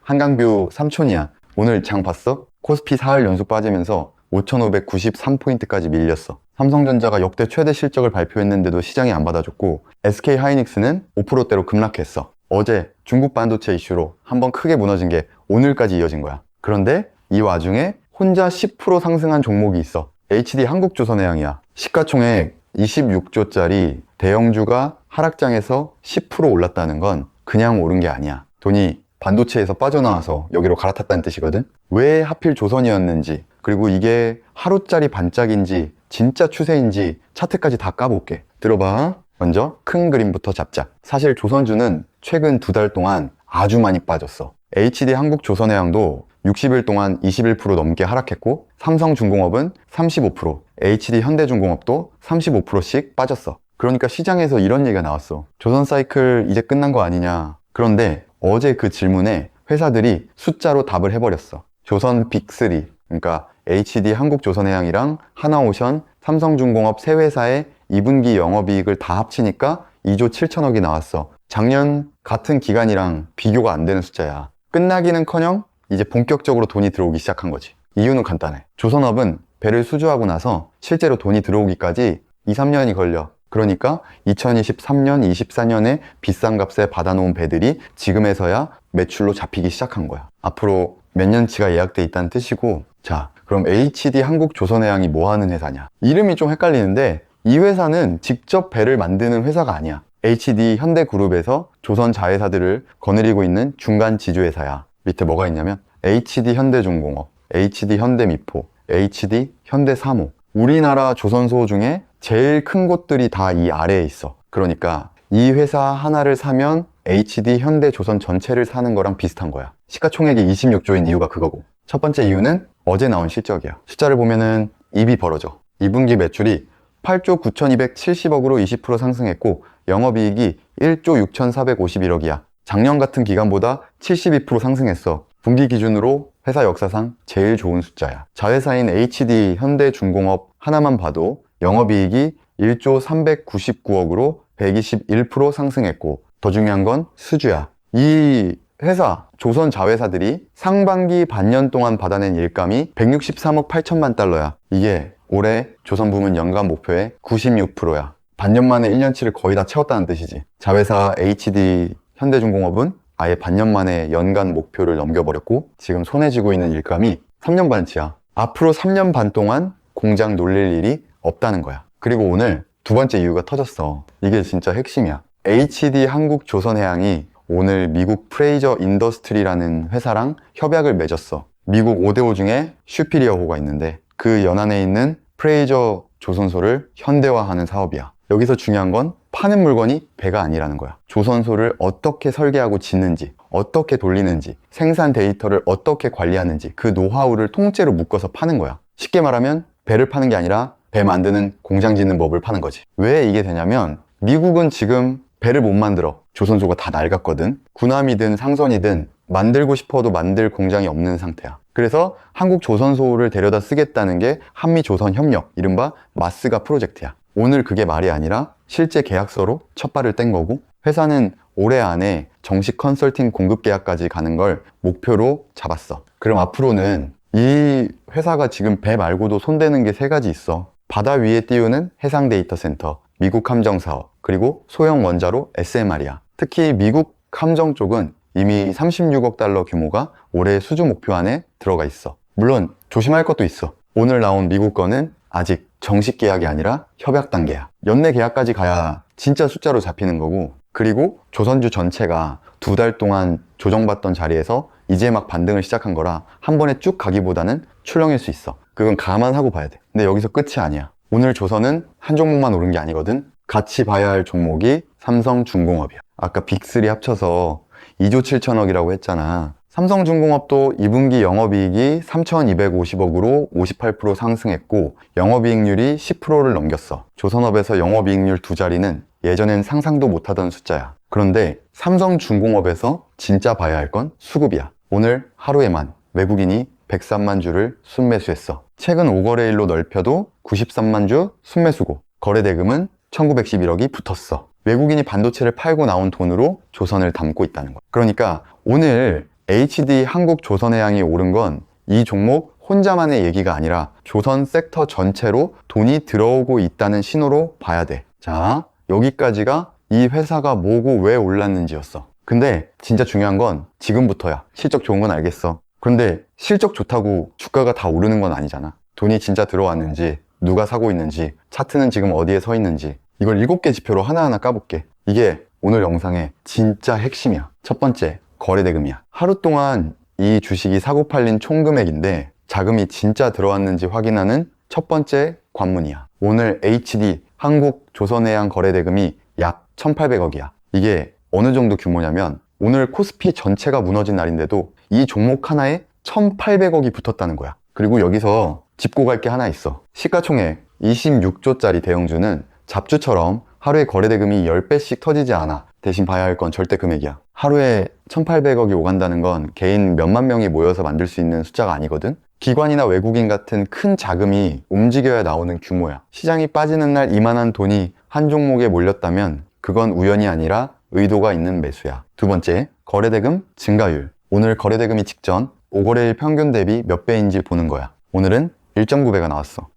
한강뷰 삼촌이야. 오늘 장 봤어? 코스피 4일 연속 빠지면서 5,593포인트까지 밀렸어. 삼성전자가 역대 최대 실적을 발표했는데도 시장이 안 받아줬고, SK하이닉스는 5%대로 급락했어. 어제 중국 반도체 이슈로 한번 크게 무너진 게 오늘까지 이어진 거야. 그런데 이 와중에 혼자 10% 상승한 종목이 있어. HD 한국조선해양이야. 시가총액 26조짜리 대형주가 하락장에서 10% 올랐다는 건 그냥 오른 게 아니야. 돈이 반도체에서 빠져나와서 여기로 갈아탔다는 뜻이거든. 왜 하필 조선이었는지, 그리고 이게 하루짜리 반짝인지 진짜 추세인지 차트까지 다 까볼게. 들어봐. 먼저 큰 그림부터 잡자. 사실 조선주는 최근 2달 동안 아주 많이 빠졌어. HD 한국조선해양도 60일 동안 21% 넘게 하락했고, 삼성중공업은 35%, HD 현대중공업도 35%씩 빠졌어. 그러니까 시장에서 이런 얘기가 나왔어. 조선 사이클 이제 끝난 거 아니냐. 그런데 어제 그 질문에 회사들이 숫자로 답을 해버렸어. 조선 빅3, 그러니까 HD 한국조선해양이랑 하나오션, 삼성중공업 세 회사의 2분기 영업이익을 다 합치니까 2조 7천억이 나왔어. 작년 같은 기간이랑 비교가 안 되는 숫자야. 끝나기는커녕 이제 본격적으로 돈이 들어오기 시작한 거지. 이유는 간단해. 조선업은 배를 수주하고 나서 실제로 돈이 들어오기까지 2, 3년이 걸려. 그러니까 2023년, 24년에 비싼 값에 받아놓은 배들이 지금에서야 매출로 잡히기 시작한 거야. 앞으로 몇 년치가 예약돼 있다는 뜻이고, 자, 그럼 HD 한국조선해양이 뭐 하는 회사냐? 이름이 좀 헷갈리는데 이 회사는 직접 배를 만드는 회사가 아니야. HD 현대그룹에서 조선 자회사들을 거느리고 있는 중간 지주회사야. 밑에 뭐가 있냐면 HD 현대중공업, HD 현대미포, HD 현대사무. 우리나라 조선소 중에 제일 큰 곳들이 다 이 아래에 있어. 그러니까 이 회사 하나를 사면 HD 현대조선 전체를 사는 거랑 비슷한 거야. 시가총액이 26조인 이유가 그거고. 첫 번째 이유는 어제 나온 실적이야. 숫자를 보면은 입이 벌어져. 2분기 매출이 8조 9,270억으로 20% 상승했고, 영업이익이 1조 6,451억이야. 작년 같은 기간보다 72% 상승했어. 분기 기준으로 회사 역사상 제일 좋은 숫자야. 자회사인 HD 현대중공업 하나만 봐도 영업이익이 1조 399억으로 121% 상승했고, 더 중요한 건 수주야. 이 회사, 조선 자회사들이 상반기 반년 동안 받아낸 일감이 163억 8천만 달러야. 이게 올해 조선부문 연간 목표의 96%야. 반년 만에 1년치를 거의 다 채웠다는 뜻이지. 자회사 HD 현대중공업은 아예 반년 만에 연간 목표를 넘겨버렸고, 지금 손에 쥐고 있는 일감이 3년 반치야. 앞으로 3년 반 동안 공장 놀릴 일이 없다는 거야. 그리고 오늘 두 번째 이유가 터졌어. 이게 진짜 핵심이야. HD 한국조선해양이 오늘 미국 프레이저 인더스트리라는 회사랑 협약을 맺었어. 미국 5대5 중에 슈피리어호가 있는데 그 연안에 있는 프레이저 조선소를 현대화하는 사업이야. 여기서 중요한 건 파는 물건이 배가 아니라는 거야. 조선소를 어떻게 설계하고 짓는지, 어떻게 돌리는지, 생산 데이터를 어떻게 관리하는지 그 노하우를 통째로 묶어서 파는 거야. 쉽게 말하면 배를 파는 게 아니라 배 만드는 공장 짓는 법을 파는 거지. 왜 이게 되냐면 미국은 지금 배를 못 만들어. 조선소가 다 낡았거든. 군함이든 상선이든 만들고 싶어도 만들 공장이 없는 상태야. 그래서 한국 조선소를 데려다 쓰겠다는 게 한미조선협력, 이른바 마스가 프로젝트야. 오늘 그게 말이 아니라 실제 계약서로 첫 발을 뗀 거고, 회사는 올해 안에 정식 컨설팅 공급 계약까지 가는 걸 목표로 잡았어. 그럼 앞으로는 이 회사가 지금 배 말고도 손대는 게 3가지 있어. 바다 위에 띄우는 해상 데이터 센터, 미국 함정 사업, 그리고 소형 원자로 SMR이야. 특히 미국 함정 쪽은 이미 36억 달러 규모가 올해 수주 목표 안에 들어가 있어. 물론 조심할 것도 있어. 오늘 나온 미국 거는 아직 정식 계약이 아니라 협약 단계야. 연내 계약까지 가야 진짜 숫자로 잡히는 거고, 그리고 조선주 전체가 2달 동안 조정받던 자리에서 이제 막 반등을 시작한 거라 한 번에 쭉 가기보다는 출렁일 수 있어. 그건 감안하고 봐야 돼. 근데 여기서 끝이 아니야. 오늘 조선은 한 종목만 오른 게 아니거든. 같이 봐야 할 종목이 삼성중공업이야. 아까 빅3 합쳐서 2조 7천억이라고 했잖아. 삼성중공업도 2분기 영업이익이 3,250억으로 58% 상승했고, 영업이익률이 10%를 넘겼어. 조선업에서 영업이익률 2자리는 예전엔 상상도 못하던 숫자야. 그런데 삼성중공업에서 진짜 봐야 할 건 수급이야. 오늘 하루에만 외국인이 103만 주를 순매수했어. 최근 5거래일로 넓혀도 93만 주 순매수고, 거래대금은 1911억이 붙었어. 외국인이 반도체를 팔고 나온 돈으로 조선을 담고 있다는 거야. 그러니까 오늘 HD 한국조선해양이 오른 건 이 종목 혼자만의 얘기가 아니라 조선 섹터 전체로 돈이 들어오고 있다는 신호로 봐야 돼. 자, 여기까지가 이 회사가 뭐고 왜 올랐는지였어. 근데 진짜 중요한 건 지금부터야. 실적 좋은 건 알겠어. 그런데 실적 좋다고 주가가 다 오르는 건 아니잖아. 돈이 진짜 들어왔는지, 누가 사고 있는지, 차트는 지금 어디에 서 있는지, 이걸 7개 지표로 하나하나 까볼게. 이게 오늘 영상의 진짜 핵심이야. 첫 번째, 거래대금이야. 하루 동안 이 주식이 사고 팔린 총 금액인데 자금이 진짜 들어왔는지 확인하는 첫 번째 관문이야. 오늘 HD 한국조선해양 거래대금이 약 1,800억이야. 이게 어느 정도 규모냐면 오늘 코스피 전체가 무너진 날인데도 이 종목 하나에 1,800억이 붙었다는 거야. 그리고 여기서 짚고 갈 게 하나 있어. 시가총액 26조짜리 대형주는 잡주처럼 하루에 거래대금이 10배씩 터지지 않아. 대신 봐야 할 건 절대 금액이야. 하루에 1,800억이 오간다는 건 개인 몇만 명이 모여서 만들 수 있는 숫자가 아니거든. 기관이나 외국인 같은 큰 자금이 움직여야 나오는 규모야. 시장이 빠지는 날 이만한 돈이 한 종목에 몰렸다면 그건 우연이 아니라 의도가 있는 매수야. 두 번째, 거래대금 증가율. 오늘 거래대금이 직전 5거래일 평균 대비 몇 배인지 보는 거야. 오늘은 1.9배가 나왔어.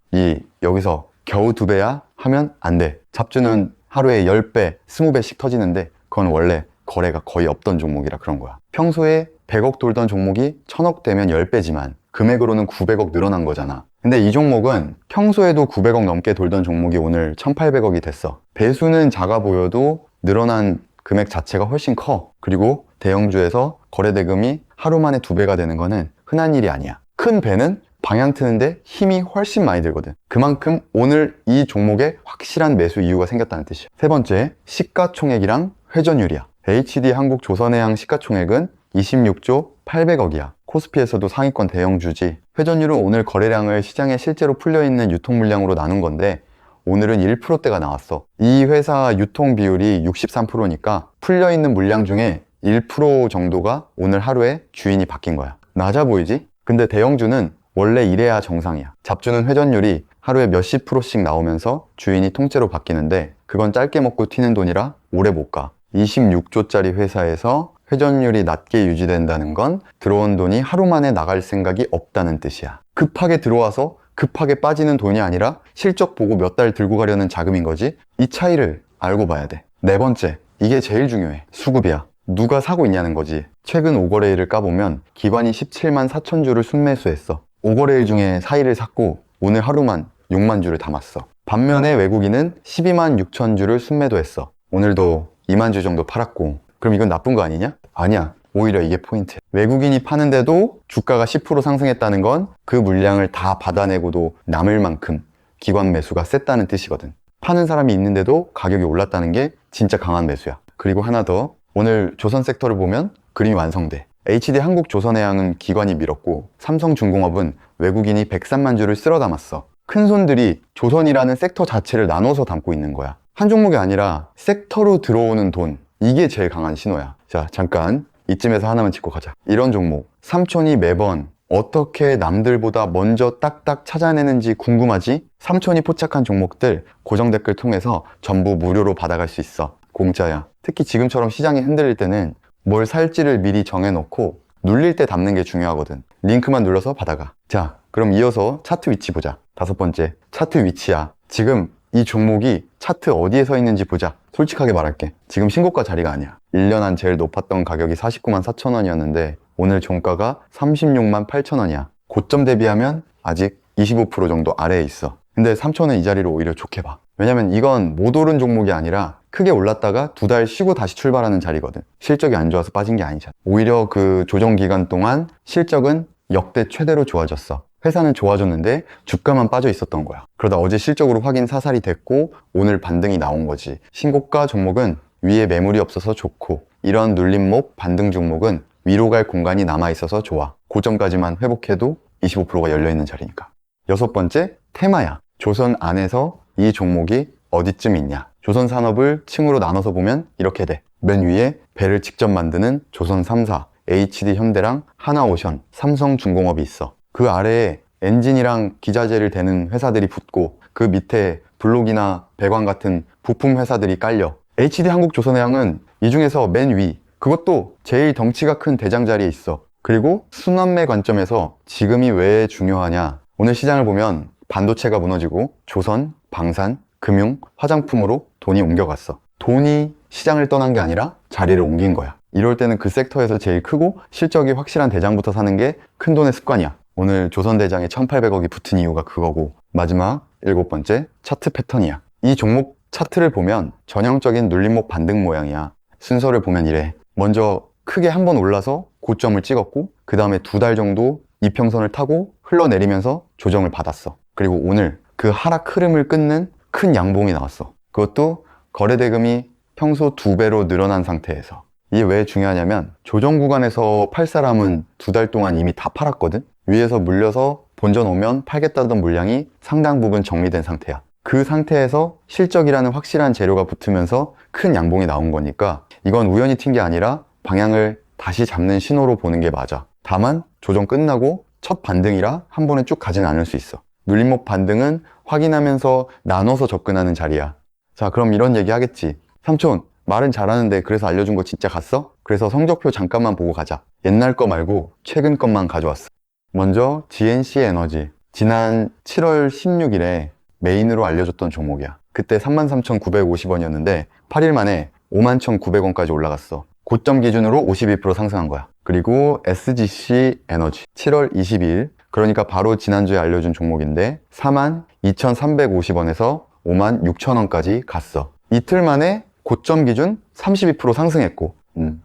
여기서 겨우 2배야? 하면 안 돼. 잡주는 하루에 10배, 20배씩 터지는데 그건 원래 거래가 거의 없던 종목이라 그런 거야. 평소에 100억 돌던 종목이 1,000억 되면 10배지만 금액으로는 900억 늘어난 거잖아. 근데 이 종목은 평소에도 900억 넘게 돌던 종목이 오늘 1,800억이 됐어. 배수는 작아 보여도 늘어난 금액 자체가 훨씬 커. 그리고 대형주에서 거래대금이 하루 만에 2배가 되는 거는 흔한 일이 아니야. 큰 배는 방향 트는데 힘이 훨씬 많이 들거든. 그만큼 오늘 이 종목에 확실한 매수 이유가 생겼다는 뜻이야. 세 번째, 시가총액이랑 회전율이야. HD 한국조선해양 시가총액은 26조 800억이야. 코스피에서도 상위권 대형주지. 회전율은 오늘 거래량을 시장에 실제로 풀려있는 유통물량으로 나눈 건데 오늘은 1%대가 나왔어. 이 회사 유통 비율이 63%니까 풀려있는 물량 중에 1% 정도가 오늘 하루에 주인이 바뀐 거야. 낮아 보이지? 근데 대형주는 원래 이래야 정상이야. 잡주는 회전율이 하루에 몇십 프로씩 나오면서 주인이 통째로 바뀌는데 그건 짧게 먹고 튀는 돈이라 오래 못 가. 26조짜리 회사에서 회전율이 낮게 유지된다는 건 들어온 돈이 하루 만에 나갈 생각이 없다는 뜻이야. 급하게 들어와서 급하게 빠지는 돈이 아니라 실적 보고 몇 달 들고 가려는 자금인 거지. 이 차이를 알고 봐야 돼. 네 번째, 이게 제일 중요해. 수급이야. 누가 사고 있냐는 거지. 최근 5거래일을 까보면 기관이 17만 4천 주를 순매수했어. 5거래일 중에 4일을 샀고 오늘 하루만 6만 주를 담았어. 반면에 외국인은 12만 6천 주를 순매도했어. 오늘도 2만 주 정도 팔았고. 그럼 이건 나쁜 거 아니냐? 아니야. 오히려 이게 포인트야. 외국인이 파는데도 주가가 10% 상승했다는 건 그 물량을 다 받아내고도 남을 만큼 기관 매수가 셌다는 뜻이거든. 파는 사람이 있는데도 가격이 올랐다는 게 진짜 강한 매수야. 그리고 하나 더, 오늘 조선 섹터를 보면 그림이 완성돼. HD 한국조선해양은 기관이 밀었고 삼성중공업은 외국인이 103만 주를 쓸어 담았어. 큰 손들이 조선이라는 섹터 자체를 나눠서 담고 있는 거야. 한 종목이 아니라 섹터로 들어오는 돈, 이게 제일 강한 신호야. 자, 잠깐 이쯤에서 하나만 짚고 가자. 이런 종목, 삼촌이 매번 어떻게 남들보다 먼저 딱딱 찾아내는지 궁금하지? 삼촌이 포착한 종목들 고정 댓글 통해서 전부 무료로 받아갈 수 있어. 공짜야. 특히 지금처럼 시장이 흔들릴 때는 뭘 살지를 미리 정해놓고 눌릴 때 담는 게 중요하거든. 링크만 눌러서 받아가. 자, 그럼 이어서 차트 위치 보자. 5번째, 차트 위치야. 지금 이 종목이 차트 어디에 서 있는지 보자. 솔직하게 말할게. 지금 신고가 자리가 아니야. 1년 안 제일 높았던 가격이 49만 4천 원이었는데 오늘 종가가 36만 8천 원이야. 고점 대비하면 아직 25% 정도 아래에 있어. 근데 삼촌은 이 자리를 오히려 좋게 봐. 왜냐면 이건 못 오른 종목이 아니라 크게 올랐다가 2달 쉬고 다시 출발하는 자리거든. 실적이 안 좋아서 빠진 게 아니잖아. 오히려 그 조정 기간 동안 실적은 역대 최대로 좋아졌어. 회사는 좋아졌는데 주가만 빠져 있었던 거야. 그러다 어제 실적으로 확인 사살이 됐고 오늘 반등이 나온 거지. 신고가 종목은 위에 매물이 없어서 좋고 이런 눌림목 반등 종목은 위로 갈 공간이 남아 있어서 좋아. 고점까지만 회복해도 25%가 열려있는 자리니까. 6번째, 테마야. 조선 안에서 이 종목이 어디쯤 있냐. 조선 산업을 층으로 나눠서 보면 이렇게 돼. 맨 위에 배를 직접 만드는 조선 3사, HD 현대랑 하나오션, 삼성중공업이 있어. 그 아래에 엔진이랑 기자재를 대는 회사들이 붙고 그 밑에 블록이나 배관 같은 부품 회사들이 깔려. HD 한국조선해양은 이 중에서 맨 위, 그것도 제일 덩치가 큰 대장 자리에 있어. 그리고 순환매 관점에서 지금이 왜 중요하냐? 오늘 시장을 보면 반도체가 무너지고 조선, 방산, 금융, 화장품으로 돈이 옮겨갔어. 돈이 시장을 떠난 게 아니라 자리를 옮긴 거야. 이럴 때는 그 섹터에서 제일 크고 실적이 확실한 대장부터 사는 게 큰돈의 습관이야. 오늘 조선대장에 1800억이 붙은 이유가 그거고, 마지막 7번째 차트 패턴이야. 이 종목 차트를 보면 전형적인 눌림목 반등 모양이야. 순서를 보면 이래. 먼저 크게 한 번 올라서 고점을 찍었고, 그 다음에 2달 정도 이평선을 타고 흘러내리면서 조정을 받았어. 그리고 오늘 그 하락 흐름을 끊는 큰 양봉이 나왔어. 그것도 거래대금이 평소 2배로 늘어난 상태에서. 이게 왜 중요하냐면 조정 구간에서 팔 사람은 2달 동안 이미 다 팔았거든. 위에서 물려서 본전 오면 팔겠다던 물량이 상당 부분 정리된 상태야. 그 상태에서 실적이라는 확실한 재료가 붙으면서 큰 양봉이 나온 거니까 이건 우연히 튄 게 아니라 방향을 다시 잡는 신호로 보는 게 맞아. 다만 조정 끝나고 첫 반등이라 한 번에 쭉 가진 않을 수 있어. 눌림목 반등은 확인하면서 나눠서 접근하는 자리야. 자, 그럼 이런 얘기 하겠지. 삼촌, 말은 잘하는데 그래서 알려준 거 진짜 갔어? 그래서 성적표 잠깐만 보고 가자. 옛날 거 말고 최근 것만 가져왔어. 먼저 GNC 에너지. 지난 7월 16일에 메인으로 알려줬던 종목이야. 그때 33,950원이었는데 8일 만에 51,900원까지 올라갔어. 고점 기준으로 52% 상승한 거야. 그리고 SGC 에너지 7월 22일, 그러니까 바로 지난주에 알려준 종목인데 42,350원에서 56,000원까지 갔어. 이틀 만에 고점 기준 32% 상승했고,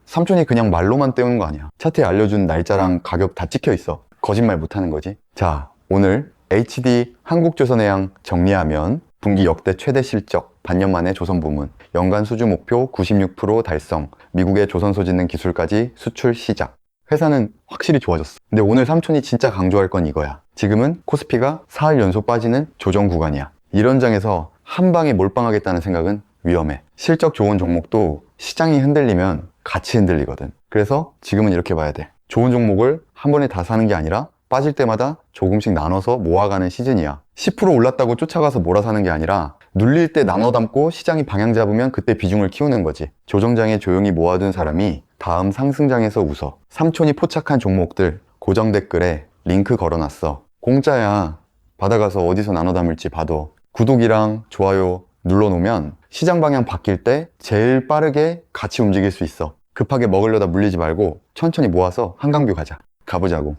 삼촌이 그냥 말로만 때우는 거 아니야. 차트에 알려준 날짜랑 가격 다 찍혀 있어. 거짓말 못하는 거지. 자, 오늘 HD 한국조선해양 정리하면 분기 역대 최대 실적, 반년 만에 조선 부문, 연간 수주 목표 96% 달성, 미국의 조선소짓는 기술까지 수출 시작. 회사는 확실히 좋아졌어. 근데 오늘 삼촌이 진짜 강조할 건 이거야. 지금은 코스피가 4일 연속 빠지는 조정 구간이야. 이런 장에서 한 방에 몰빵하겠다는 생각은 위험해. 실적 좋은 종목도 시장이 흔들리면 같이 흔들리거든. 그래서 지금은 이렇게 봐야 돼. 좋은 종목을 한 번에 다 사는 게 아니라 빠질 때마다 조금씩 나눠서 모아가는 시즌이야. 10% 올랐다고 쫓아가서 몰아사는 게 아니라 눌릴 때 나눠 담고 시장이 방향 잡으면 그때 비중을 키우는 거지. 조정장에 조용히 모아둔 사람이 다음 상승장에서 웃어. 삼촌이 포착한 종목들 고정 댓글에 링크 걸어놨어. 공짜야. 받아가서 어디서 나눠 담을지 봐도. 구독이랑 좋아요 눌러놓으면 시장 방향 바뀔 때 제일 빠르게 같이 움직일 수 있어. 급하게 먹으려다 물리지 말고 천천히 모아서 한강뷰 가자. 가보자고.